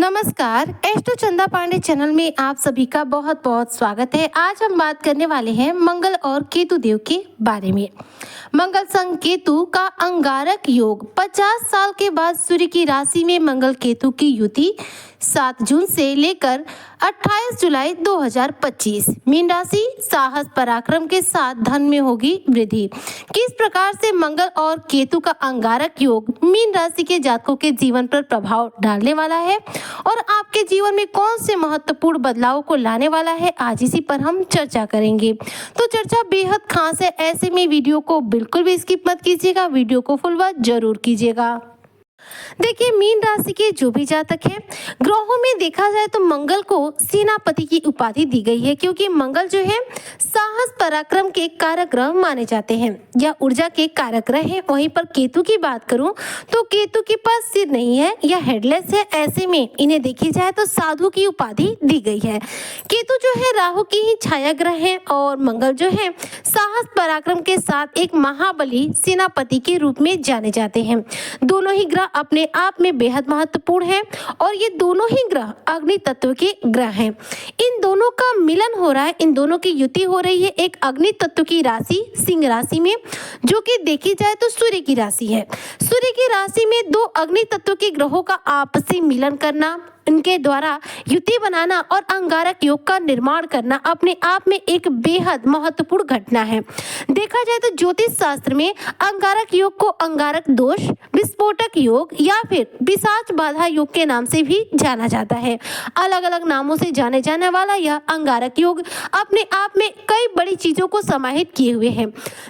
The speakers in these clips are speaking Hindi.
नमस्कार, एस्ट्रो चंदा पांडे चैनल में आप सभी का बहुत बहुत स्वागत है। आज हम बात करने वाले हैं मंगल और केतु देव के बारे में। मंगल संग केतु का अंगारक योग 50 साल के बाद सूर्य की राशि में मंगल केतु की युति 7 जून से लेकर 28 जुलाई 2025 मीन राशि साहस पराक्रम के साथ धन में होगी वृद्धि। किस प्रकार से मंगल और केतु का अंगारक योग मीन राशि के जातकों के जीवन पर प्रभाव डालने वाला है और आपके जीवन में कौन से महत्वपूर्ण बदलाव को लाने वाला है, आज इसी पर हम चर्चा करेंगे। तो चर्चा बेहद खास है, ऐसे में वीडियो को बिल्कुल भी स्किप मत कीजिएगा, वीडियो को फुल वॉच जरूर कीजिएगा। देखिए, मीन राशि के जो भी जातक हैं, ग्रहों में देखा जाए तो मंगल को सेनापति की उपाधि दी गई है, क्योंकि मंगल जो है साहस पराक्रम के कारक ग्रह माने जाते हैं या ऊर्जा के कारक ग्रह हैं। वहीं पर केतु की बात करूं तो केतु के पास सिर नहीं है या हेडलेस है, ऐसे में इन्हें देखी जाए तो साधु की उपाधि दी गई है। केतु जो है राहु की ही छाया ग्रह है और मंगल जो है साहस पराक्रम के साथ एक महाबली सेनापति के रूप में जाने जाते हैं। दोनों ही ग्रह अपने आप में बेहद महत्वपूर्ण है और ये दोनों ही ग्रह अग्नि तत्व के ग्रह हैं। इन दोनों का मिलन हो रहा है, इन दोनों की युति हो रही है एक अग्नि तत्व की राशि सिंह राशि में, जो कि देखी जाए तो सूर्य की राशि है। सूर्य की राशि में दो अग्नि तत्व के ग्रहों का आपसी मिलन करना, इनके द्वारा युति बनाना और अंगारक योग का निर्माण करना अपने आप में एक बेहद महत्वपूर्ण घटना है। देखा जाए तो ज्योतिष शास्त्र में अंगारक योग को अंगारक दोष, विस्फोटक योग या फिर पिशाच बाधा योग के नाम से भी जाना जाता है। अलग अलग नामों से जाने जाने वाला यह अंगारक योग अपने आप में कई बड़ी चीजों को समाहित किए हुए है।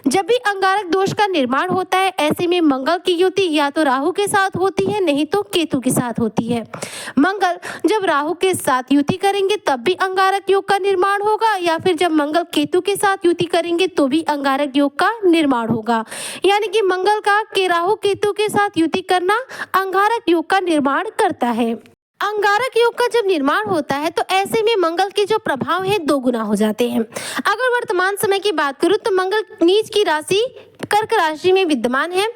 जब भी अंगारक दोष का निर्माण होता है, ऐसे में मंगल की युति या तो राहु के साथ होती है, नहीं तो केतु के साथ होती है। मंगल जब राहु के साथ युति करेंगे तब भी अंगारक योग का निर्माण होगा, या फिर जब मंगल केतु के साथ युति करेंगे तो भी अंगारक योग का निर्माण होगा। यानी कि मंगल का के राहु केतु के साथ युति करना अंगारक योग का निर्माण करता है। अंगारक योग का जब निर्माण होता है तो ऐसे में मंगल के जो प्रभाव है 2 गुना हो जाते हैं। अगर वर्तमान समय की बात करूं तो मंगल नीच की राशि कर्क राशि में विद्यमान है।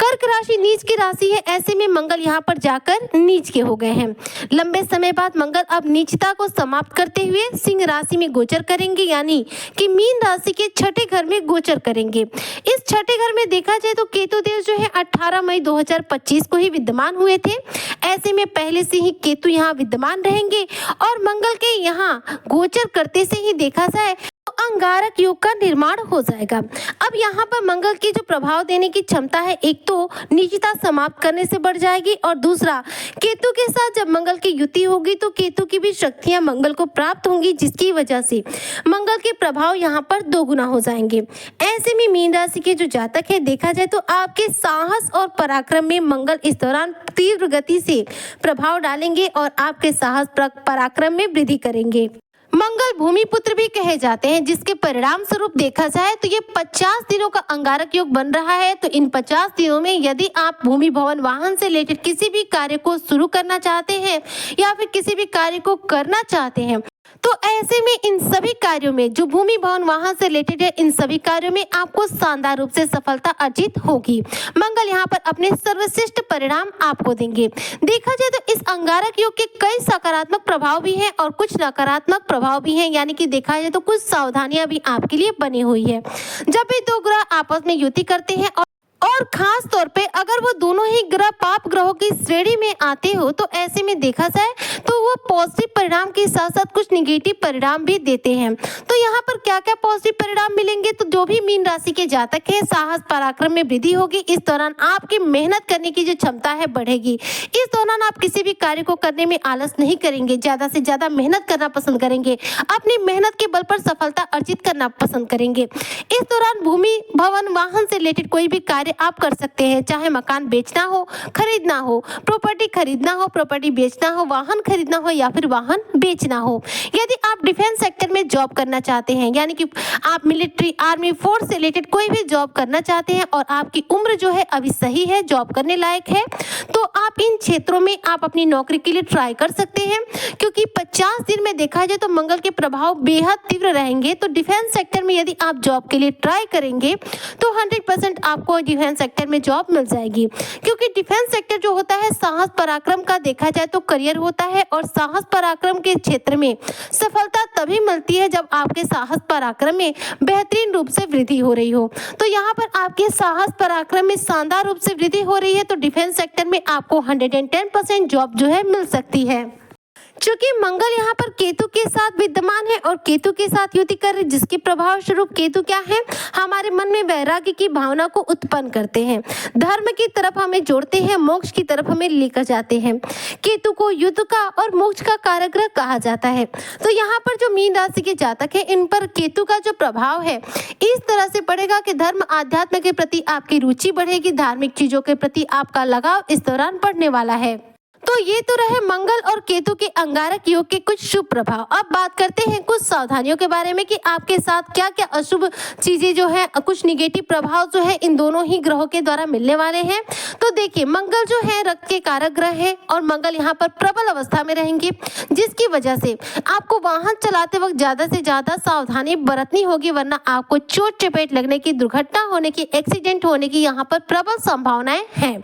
कर्क राशि नीच की राशि है, ऐसे में मंगल यहाँ पर जाकर नीच के हो गए हैं। लंबे समय बाद मंगल अब नीचता को समाप्त करते हुए सिंह राशि में गोचर करेंगे, यानी कि मीन राशि के छठे घर में गोचर करेंगे। इस छठे घर में देखा जाए तो केतु देव जो है 18 मई 2025 को ही विद्यमान हुए थे। ऐसे में पहले से ही केतु यहाँ विद्यमान रहेंगे और मंगल के यहाँ गोचर करते से ही देखा जाए अंगारक योग का निर्माण हो जाएगा। अब यहाँ पर मंगल की जो प्रभाव देने की क्षमता है, एक तो निजता समाप्त करने से बढ़ जाएगी और दूसरा केतु के साथ जब मंगल की युति होगी तो केतु की भी शक्तियां मंगल को प्राप्त होंगी, जिसकी वजह से मंगल के प्रभाव यहाँ पर 2 गुना हो जाएंगे। ऐसे में मीन राशि के जो जातक है, देखा जाए तो आपके साहस और पराक्रम में मंगल इस दौरान तीव्र गति से प्रभाव डालेंगे और आपके साहस पराक्रम में वृद्धि करेंगे। मंगल भूमि पुत्र भी कहे जाते हैं, जिसके परिणाम स्वरूप देखा जाए तो ये 50 दिनों का अंगारक योग बन रहा है। तो इन 50 दिनों में यदि आप भूमि भवन वाहन से रिलेटेड किसी भी कार्य को शुरू करना चाहते हैं या फिर किसी भी कार्य को करना चाहते हैं, तो ऐसे में इन सभी कार्यों में जो भूमि भवन वाहन से रिलेटेड है, इन सभी कार्यों में आपको शानदार रूप से सफलता अर्जित होगी। मंगल यहाँ पर अपने सर्वश्रेष्ठ परिणाम आपको देंगे। देखा जाए तो इस अंगारक योग के कई सकारात्मक प्रभाव भी हैं और कुछ नकारात्मक प्रभाव भी हैं, यानी कि देखा जाए तो कुछ सावधानियां भी आपके लिए बनी हुई है। जब भी 2 ग्रह आपस में युति करते हैं और खास तौर पे अगर वो दोनों ही ग्रह पाप ग्रहों की श्रेणी में आते हो, तो ऐसे में देखा जाए तो वो पॉजिटिव परिणाम के साथ साथ कुछ निगेटिव परिणाम भी देते हैं। तो यहाँ पर क्या क्या पॉजिटिव परिणाम मिलेंगे, तो जो भी मीन राशि के जातक है, साहस पराक्रम में वृद्धि होगी। इस दौरान आपकी मेहनत करने की जो क्षमता है बढ़ेगी। इस दौरान आप किसी भी कार्य को करने में आलस नहीं करेंगे, ज्यादा से ज्यादा मेहनत करना पसंद करेंगे, अपनी मेहनत के बल पर सफलता अर्जित करना पसंद करेंगे। इस दौरान भूमि भवन वाहन से रिलेटेड कोई भी कार्य आप कर सकते हैं, चाहे मकान बेचना हो, खरीदना हो, प्रॉपर्टी खरीदना हो, प्रॉपर्टी बेचना हो, वाहन खरीदना खरीदना हो या फिर वाहन बेचना हो। यदि आप डिफेंस सेक्टर में जॉब करना चाहते हैं, यानी कि आप मिलिट्री, आर्मी, फोर्स से रिलेटेड कोई भी जॉब करना चाहते हैं और आपकी उम्र जो है अभी सही है, जॉब करने लायक है, तो आप इन क्षेत्रों में आप अपनी नौकरी के लिए ट्राई कर सकते हैं। क्योंकि 50 दिन में देखा जाए तो मंगल के प्रभाव बेहद तीव्र रहेंगे। तो डिफेंस सेक्टर में यदि आप जॉब के लिए ट्राई करेंगे तो 100% आपको डिफेंस सेक्टर में जॉब मिल जाएगी। क्योंकि डिफेंस सेक्टर जो होता है साहस पराक्रम का देखा जाए तो करियर होता है, और साहस पराक्रम के क्षेत्र में सफलता तभी मिलती है जब आपके साहस पराक्रम में बेहतरीन रूप से वृद्धि हो रही हो। तो यहाँ पर आपके साहस पराक्रम में शानदार रूप से वृद्धि हो रही है, तो डिफेंस सेक्टर में आपको 110% जॉब जो है मिल सकती है। चूंकि मंगल यहाँ पर केतु के साथ विद्यमान है और केतु के साथ युति कर, जिसके प्रभाव स्वरूप केतु क्या है, हमारे मन में वैराग्य की भावना को उत्पन्न करते हैं, धर्म की तरफ हमें जोड़ते हैं, मोक्ष की तरफ हमें लेकर जाते हैं। केतु को युद्ध का और मोक्ष का कारक ग्रह कहा जाता है। तो यहाँ पर जो मीन राशि के जातक है, इन पर केतु का जो प्रभाव है इस तरह से पड़ेगा कि धर्म आध्यात्म के प्रति आपकी रुचि बढ़ेगी, धार्मिक चीजों के प्रति आपका लगाव इस दौरान बढ़ने वाला है। तो ये तो रहे मंगल और केतु के अंगारक योग के कुछ शुभ प्रभाव। अब बात करते हैं कुछ सावधानियों के बारे में कि आपके साथ क्या क्या अशुभ चीजें जो है, कुछ निगेटिव प्रभाव जो है इन दोनों ही ग्रहों के द्वारा मिलने वाले हैं। तो देखिए, मंगल जो है रक्त के कारक ग्रह है और मंगल यहाँ पर प्रबल अवस्था में रहेंगे, जिसकी वजह से आपको वाहन चलाते वक्त ज्यादा से ज्यादा सावधानी बरतनी होगी, वरना आपको चोट चपेट लगने की, दुर्घटना होने की, एक्सीडेंट होने की यहाँ पर प्रबल संभावनाएं हैं।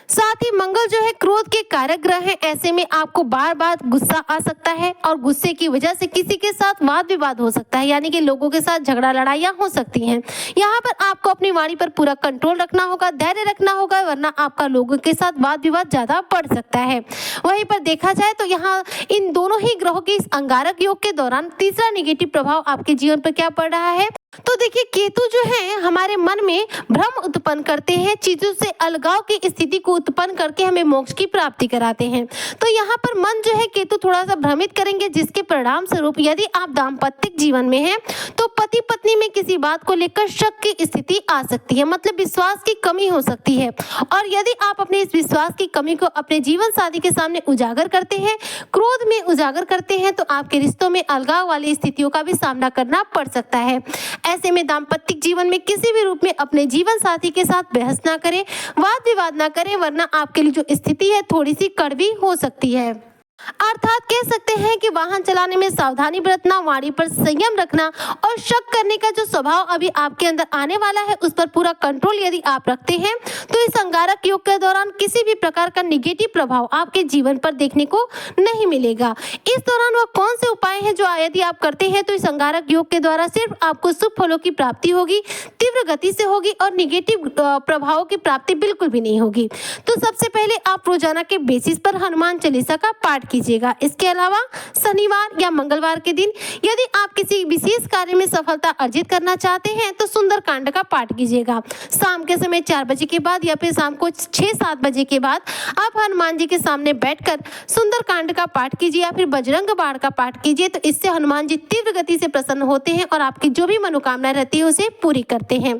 साथ ही मंगल जो है क्रोध के कारक ग्रह है, ऐसे में आपको बार बार गुस्सा आ सकता है और गुस्से की वजह से किसी के साथ वाद विवाद हो सकता है, यानी कि लोगों के साथ झगड़ा लड़ाइयाँ हो सकती हैं। यहाँ पर आपको अपनी वाणी पर पूरा कंट्रोल रखना होगा, धैर्य रखना होगा, वरना आपका लोगों के साथ वाद विवाद ज्यादा बढ़ सकता है। वहीं पर देखा जाए तो यहाँ इन दोनों ही ग्रहों के इस अंगारक योग के दौरान तीसरा निगेटिव प्रभाव आपके जीवन पर क्या पड़ रहा है। तो देखिए, केतु जो है हमारे मन में भ्रम उत्पन्न करते हैं, चीजों से अलगाव की स्थिति को उत्पन्न करके हमें मोक्ष की प्राप्ति कराते हैं। तो यहाँ पर मन जो है केतु थोड़ा सा भ्रमित करेंगे, जिसके परिणाम स्वरूप यदि आप दाम्पत्य जीवन में हैं तो पति पत्नी में किसी बात को लेकर शक की स्थिति आ सकती है, मतलब विश्वास की कमी हो सकती है। और यदि आप अपने इस विश्वास की कमी को अपने जीवन साथी के सामने उजागर करते हैं, क्रोध में उजागर करते हैं, तो आपके रिश्तों में अलगाव वाली स्थितियों का भी सामना करना पड़ सकता है। ऐसे में दाम्पत्य जीवन में किसी भी रूप में अपने जीवन साथी के साथ बहस ना करें, वाद विवाद ना करें, वरना आपके लिए जो स्थिति है थोड़ी सी कड़वी हो सकती है। अर्थात कह सकते हैं कि वाहन चलाने में सावधानी बरतना, वाणी पर संयम रखना और शक करने का जो स्वभाव अभी आपके अंदर आने वाला है उस पर पूरा कंट्रोल यदि आप रखते हैं तो इस अंगारक योग के दौरान किसी भी प्रकार का निगेटिव प्रभाव आपके जीवन पर देखने को नहीं मिलेगा। इस दौरान वो कौन से उपाय हैं जो यदि आप करते हैं तो इस अंगारक योग के द्वारा सिर्फ आपको शुभ फलों की प्राप्ति होगी, तीव्र गति से होगी और निगेटिव प्रभावों की प्राप्ति बिल्कुल भी नहीं होगी। तो सबसे पहले आप रोजाना के बेसिस पर हनुमान चालीसा का पाठ कीजिएगा। इसके अलावा शनिवार या मंगलवार के दिन यदि आप किसी विशेष कार्य में सफलता अर्जित करना चाहते हैं तो सुंदरकांड का पाठ कीजिएगा। शाम के समय 4 बजे के बाद या फिर शाम को 6-7 बजे के बाद आप हनुमान जी के सामने बैठकर सुंदरकांड का पाठ कीजिए या फिर बजरंग बाण का पाठ कीजिए। तो इससे हनुमान जी तीव्र गति से प्रसन्न होते हैं और आपकी जो भी मनोकामना रहती है उसे पूरी करते हैं।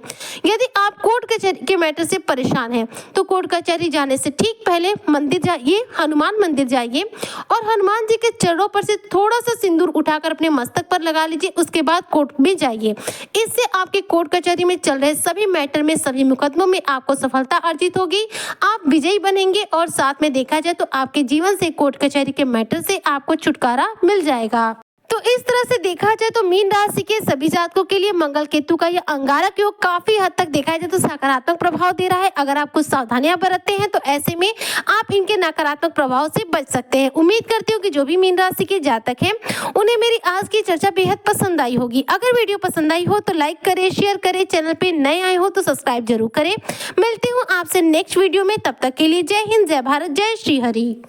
यदि आप कोर्ट कचहरी के मैटर से परेशान हैं तो कोर्ट कचहरी जाने से ठीक पहले मंदिर जाइए, हनुमान मंदिर जाइए और हनुमान जी के चरणों पर से थोड़ा सा सिंदूर उठाकर अपने मस्तक पर लगा लीजिए। उसके बाद कोर्ट में जाइए। इससे आपके कोर्ट कचहरी में चल रहे सभी मैटर में, सभी मुकदमों में आपको सफलता अर्जित होगी, आप विजयी बनेंगे और साथ में देखा जाए तो आपके जीवन से, कोर्ट कचहरी के मैटर से आपको छुटकारा मिल जाएगा। तो इस तरह से देखा जाए तो मीन राशि के सभी जातकों के लिए मंगल केतु का यह अंगारक योग काफी हद तक देखा जाए तो सकारात्मक प्रभाव दे रहा है। अगर आप कुछ सावधानियां बरतते हैं तो ऐसे में आप इनके नकारात्मक प्रभाव से बच सकते हैं। उम्मीद करती हूँ कि जो भी मीन राशि के जातक हैं उन्हें मेरी आज की चर्चा बेहद पसंद आई होगी। अगर वीडियो पसंद आई हो तो लाइक करें, शेयर करें, चैनल पे नए आए हो तो सब्सक्राइब जरूर करें। मिलती हूँ आपसे नेक्स्ट वीडियो में, तब तक के लिए जय हिंद, जय भारत, जय श्री हरि।